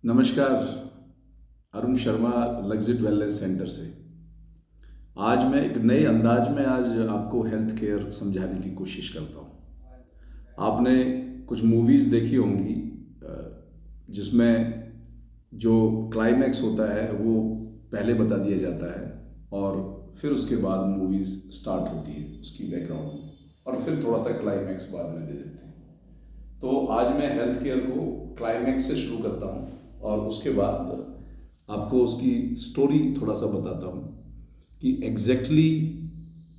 नमस्कार। Arun Sharma लग्जिट wellness centre से। आज मैं एक नए अंदाज में आज आपको हेल्थ केयर समझाने की कोशिश करता हूँ। आपने कुछ मूवीज़ देखी होंगी जिसमें जो क्लाइमैक्स होता है वो पहले बता दिया जाता है और फिर उसके बाद मूवीज़ स्टार्ट होती है उसकी बैकग्राउंड में, और फिर थोड़ा सा क्लाइमैक्स बाद में दे देते हैं। तो आज मैं हेल्थ केयर को क्लाइमैक्स से शुरू करता हूँ और उसके बाद आपको उसकी स्टोरी थोड़ा सा बताता हूँ कि एग्जैक्टली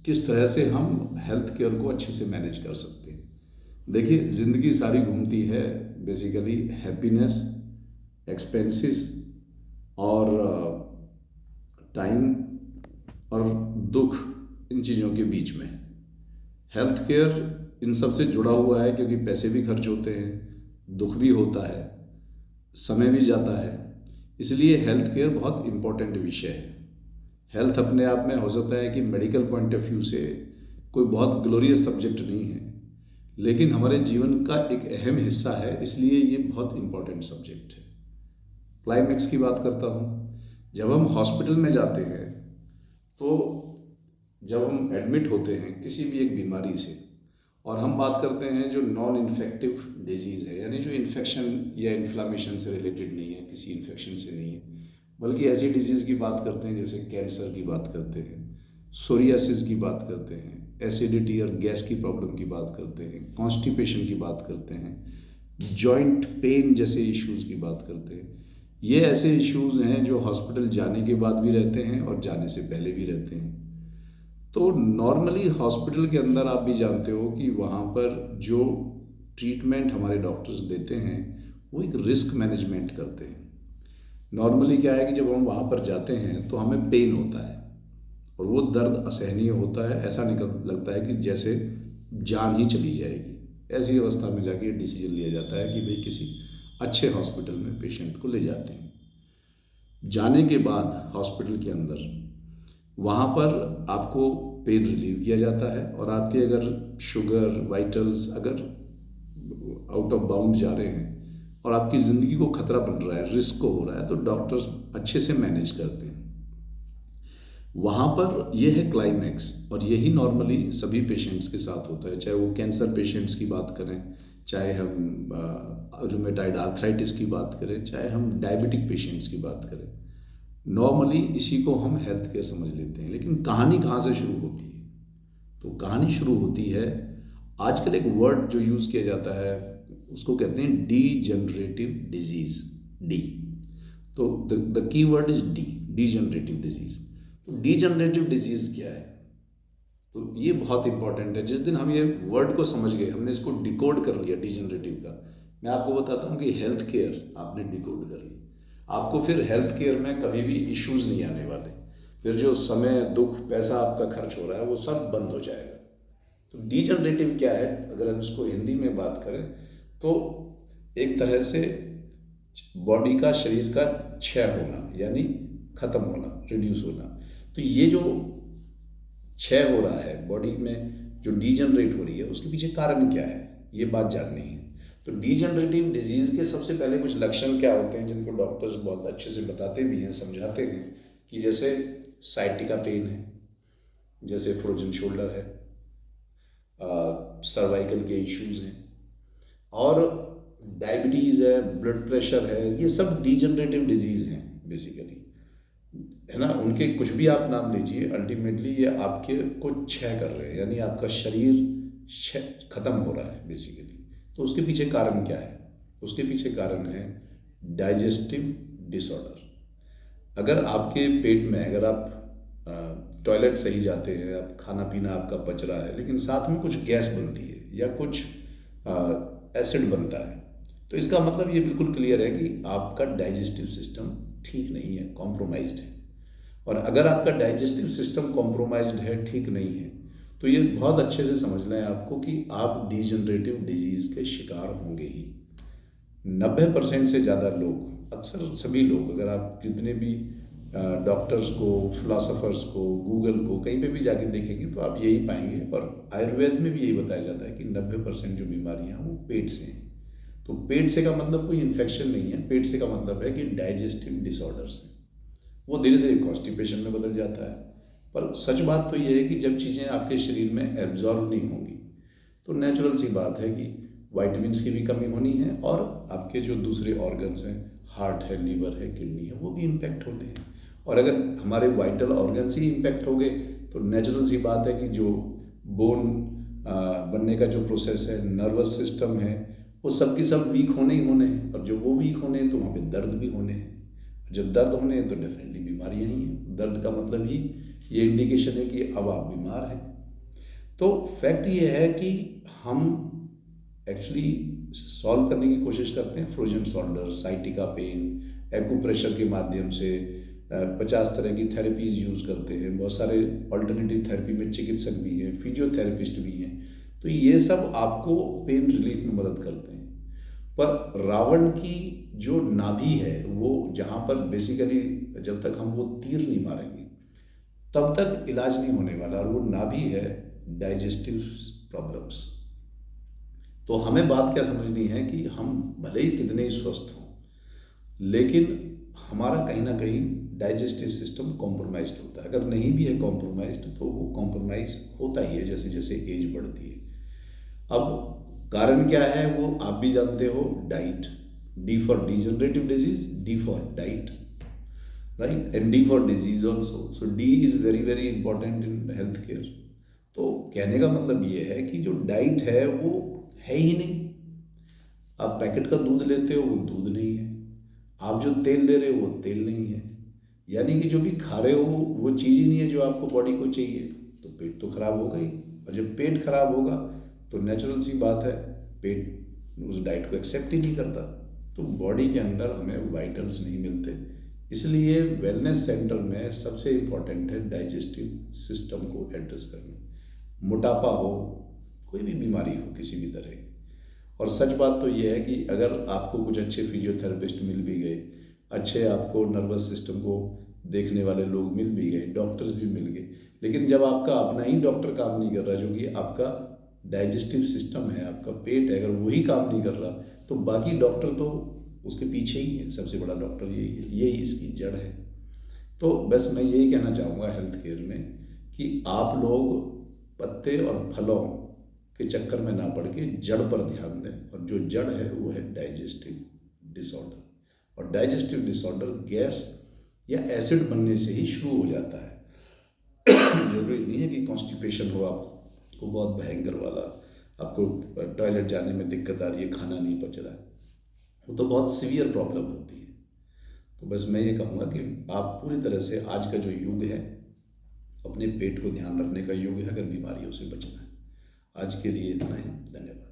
किस तरह से हम हेल्थ केयर को अच्छे से मैनेज कर सकते हैं। देखिए, ज़िंदगी सारी घूमती है बेसिकली हैप्पीनेस, एक्सपेंसेस और टाइम और दुख, इन चीज़ों के बीच में हेल्थ केयर इन सब से जुड़ा हुआ है, क्योंकि पैसे भी खर्च होते हैं, दुख भी होता है, समय भी जाता है। इसलिए हेल्थ केयर बहुत इम्पोर्टेंट विषय है। हेल्थ अपने आप में हो सकता है कि मेडिकल पॉइंट ऑफ व्यू से कोई बहुत ग्लोरियस सब्जेक्ट नहीं है, लेकिन हमारे जीवन का एक अहम हिस्सा है, इसलिए ये बहुत इम्पोर्टेंट सब्जेक्ट है। क्लाइमैक्स की बात करता हूँ। जब हम हॉस्पिटल में जाते हैं तो जब हम एडमिट होते हैं किसी भी एक बीमारी से, और हम बात करते हैं जो नॉन इन्फेक्टिव डिजीज़ है, यानी जो इन्फेक्शन या इन्फ्लामेशन से रिलेटेड नहीं है, किसी इन्फेक्शन से नहीं है, बल्कि ऐसी डिजीज़ की बात करते हैं जैसे कैंसर की बात करते हैं, सोरियासिस की बात करते हैं, एसिडिटी और गैस की प्रॉब्लम की बात करते हैं, कॉन्स्टिपेशन की बात करते हैं, जॉइंट पेन जैसे इश्यूज़ की बात करते हैं। ये ऐसे इश्यूज़ हैं जो हॉस्पिटल जाने के बाद भी रहते हैं और जाने से पहले भी रहते हैं। तो नॉर्मली हॉस्पिटल के अंदर आप भी जानते हो कि वहाँ पर जो ट्रीटमेंट हमारे डॉक्टर्स देते हैं वो एक रिस्क मैनेजमेंट करते हैं। नॉर्मली क्या है कि जब हम वहाँ पर जाते हैं तो हमें पेन होता है और वो दर्द असहनीय होता है, ऐसा निकल लगता है कि जैसे जान ही चली जाएगी। ऐसी अवस्था में जाके डिसीजन लिया जाता है कि भाई किसी अच्छे हॉस्पिटल में पेशेंट को ले जाते हैं। जाने के बाद हॉस्पिटल के अंदर वहाँ पर आपको पेन रिलीव किया जाता है, और आपके अगर शुगर वाइटल्स अगर आउट ऑफ बाउंड जा रहे हैं और आपकी ज़िंदगी को खतरा बन रहा है, रिस्क को हो रहा है, तो डॉक्टर्स अच्छे से मैनेज करते हैं। वहाँ पर यह है क्लाइमैक्स, और यही नॉर्मली सभी पेशेंट्स के साथ होता है, चाहे वो कैंसर पेशेंट्स की बात करें, चाहे हम रूमेटाइड आर्थराइटिस की बात करें, चाहे हम डायबिटिक पेशेंट्स की बात करें। नॉर्मली इसी को हम हेल्थ केयर समझ लेते हैं। लेकिन कहानी कहाँ से शुरू होती है? तो कहानी शुरू होती है, आजकल एक वर्ड जो यूज़ किया जाता है उसको कहते हैं डी जनरेटिव डिजीज़। डी, तो the key word is D, D generative disease. तो डी जनरेटिव डिजीज़ क्या है? तो ये बहुत इंपॉर्टेंट है। जिस दिन हम ये वर्ड को समझ गए, हमने इसको डिकोड कर लिया डिजनरेटिव का, मैं आपको बताता हूँ कि हेल्थ केयर आपने डिकोड कर ली, आपको फिर हेल्थ केयर में कभी भी इश्यूज नहीं आने वाले। फिर जो समय दुख पैसा आपका खर्च हो रहा है वो सब बंद हो जाएगा। तो डिजनरेटिव क्या है, अगर हम इसको हिंदी में बात करें तो एक तरह से बॉडी का, शरीर का क्षय होना, यानी खत्म होना, रिड्यूस होना। तो ये जो क्षय हो रहा है बॉडी में, जो डीजनरेट हो रही है, उसके पीछे कारण क्या है, ये बात जाननी है। तो डीजनरेटिव डिजीज़ के सबसे पहले कुछ लक्षण क्या होते हैं जिनको डॉक्टर्स बहुत अच्छे से बताते भी हैं, समझाते हैं, कि जैसे साइटिका पेन है, जैसे फ्रोजन शोल्डर है, सर्वाइकल के इश्यूज हैं, और डायबिटीज़ है, ब्लड प्रेशर है, ये सब डीजनरेटिव डिजीज़ हैं बेसिकली, है ना। उनके कुछ भी आप नाम लीजिए, अल्टीमेटली ये आपके को क्षय कर रहे हैं, यानी आपका शरीर खत्म हो रहा है बेसिकली। तो उसके पीछे कारण क्या है? उसके पीछे कारण है डाइजेस्टिव डिसऑर्डर। अगर आपके पेट में, अगर आप टॉयलेट सही जाते हैं, आप खाना पीना आपका पच रहा है, लेकिन साथ में कुछ गैस बनती है या कुछ एसिड बनता है, तो इसका मतलब ये बिल्कुल क्लियर है कि आपका डाइजेस्टिव सिस्टम ठीक नहीं है, कॉम्प्रोमाइज्ड है। और अगर आपका डाइजेस्टिव सिस्टम कॉम्प्रोमाइज्ड है, ठीक नहीं है, तो ये बहुत अच्छे से समझ लें आपको कि आप डीजनरेटिव डिजीज़ के शिकार होंगे ही। 90% से ज़्यादा लोग, अक्सर सभी लोग, अगर आप जितने भी डॉक्टर्स को, फिलोसोफर्स को, गूगल को, कहीं पे भी जाके देखेंगे तो आप यही पाएंगे, और आयुर्वेद में भी यही बताया जाता है कि 90% जो बीमारियां वो पेट से हैं। तो पेट से का मतलब कोई इन्फेक्शन नहीं है, पेट से का मतलब है कि डाइजेस्टिव डिसऑर्डर्स है। वो धीरे धीरे कॉन्स्टिपेशन में बदल जाता है। पर सच बात तो ये है कि जब चीज़ें आपके शरीर में एब्जॉर्व नहीं होंगी तो नेचुरल सी बात है कि वाइटामिन्स की भी कमी होनी है और आपके जो दूसरे ऑर्गन्स हैं, हार्ट है, लीवर है, किडनी है, वो भी इम्पेक्ट होने हैं। और अगर हमारे वाइटल ऑर्गन्स ही इम्पेक्ट हो गए तो नेचुरल सी बात है कि जो बोन बनने का जो प्रोसेस है, नर्वस सिस्टम है, वो सब की सब वीक होने ही होने हैं। और जब वो वीक होने हैं तो वहाँ पे दर्द भी होने हैं। जब दर्द होने हैं तो डेफिनेटली बीमारियाँ ही हैं। दर्द का मतलब ही ये इंडिकेशन है कि अब आप बीमार हैं। तो फैक्ट ये है कि हम एक्चुअली सॉल्व करने की कोशिश करते हैं frozen shoulder, sciatica pain, acupressure के माध्यम से 50 तरह की थेरेपीज़ यूज़ करते हैं। बहुत सारे ऑल्टरनेटिव थेरेपी में चिकित्सक भी हैं, फिजियोथेरेपिस्ट भी हैं। तो ये सब आपको पेन रिलीफ में मदद करते हैं। पर रावण की जो नाभि है वो जहाँ पर बेसिकली जब तक हम वो तीर नहीं मारेंगे तब तक इलाज नहीं होने वाला। और वो नाभि है डाइजेस्टिव प्रॉब्लम्स। तो हमें बात क्या समझनी है कि हम भले ही कितने ही स्वस्थ हों लेकिन हमारा कहीं ना कहीं डाइजेस्टिव सिस्टम कॉम्प्रोमाइज्ड होता है। अगर नहीं भी है कॉम्प्रोमाइज्ड तो वो कॉम्प्रोमाइज होता ही है जैसे जैसे एज बढ़ती है। अब कारण क्या है वो आप भी जानते हो, diet. D for degenerative disease, D for diet, right, and D for disease also. So D is very very important in health care. तो कहने का मतलब ये है कि जो डाइट है वो है ही नहीं। आप पैकेट का दूध लेते हो वो दूध नहीं है, आप जो तेल ले रहे हो वो तेल नहीं है, यानी कि जो भी खा रहे हो वो चीज़ ही नहीं है जो आपको बॉडी को चाहिए। तो पेट तो खराब होगा ही। और जब पेट खराब होगा तो नेचुरल सी बात है पेट उस डाइट को एक्सेप्ट ही नहीं करता। तो बॉडी के अंदर हमें वाइटल्स नहीं मिलते। इसलिए वेलनेस सेंटर में सबसे इम्पॉर्टेंट है डाइजेस्टिव सिस्टम को एड्रेस करना। मोटापा हो, कोई भी बीमारी हो किसी भी तरह की। और सच बात तो ये है कि अगर आपको कुछ अच्छे फिजियोथेरेपिस्ट मिल भी गए, अच्छे आपको नर्वस सिस्टम को देखने वाले लोग मिल भी गए, डॉक्टर्स भी मिल गए, लेकिन जब आपका अपना ही डॉक्टर काम नहीं कर रहा, जो कि आपका डाइजेस्टिव सिस्टम है, आपका पेट है, अगर वही काम नहीं कर रहा तो बाकी डॉक्टर तो उसके पीछे ही है। सबसे बड़ा डॉक्टर यही है, यही इसकी जड़ है। तो बस मैं यही कहना चाहूँगा हेल्थ केयर में कि आप लोग पत्ते और फलों के चक्कर में ना पड़ के जड़ पर ध्यान दें। और जो जड़ है वो है डाइजेस्टिव डिसऑर्डर। और डाइजेस्टिव डिसऑर्डर गैस या एसिड बनने से ही शुरू हो जाता है। जरूरी नहीं है कि कॉन्स्टिपेशन हो आपको बहुत भयंकर वाला, आपको टॉयलेट जाने में दिक्कत आ रही है, खाना नहीं पच रहा है, वो तो बहुत सीवियर प्रॉब्लम होती है। तो बस मैं ये कहूँगा कि आप पूरी तरह से आज का जो युग है अपने पेट को ध्यान रखने का युग है अगर बीमारियों से बचना है। आज के लिए इतना ही, धन्यवाद।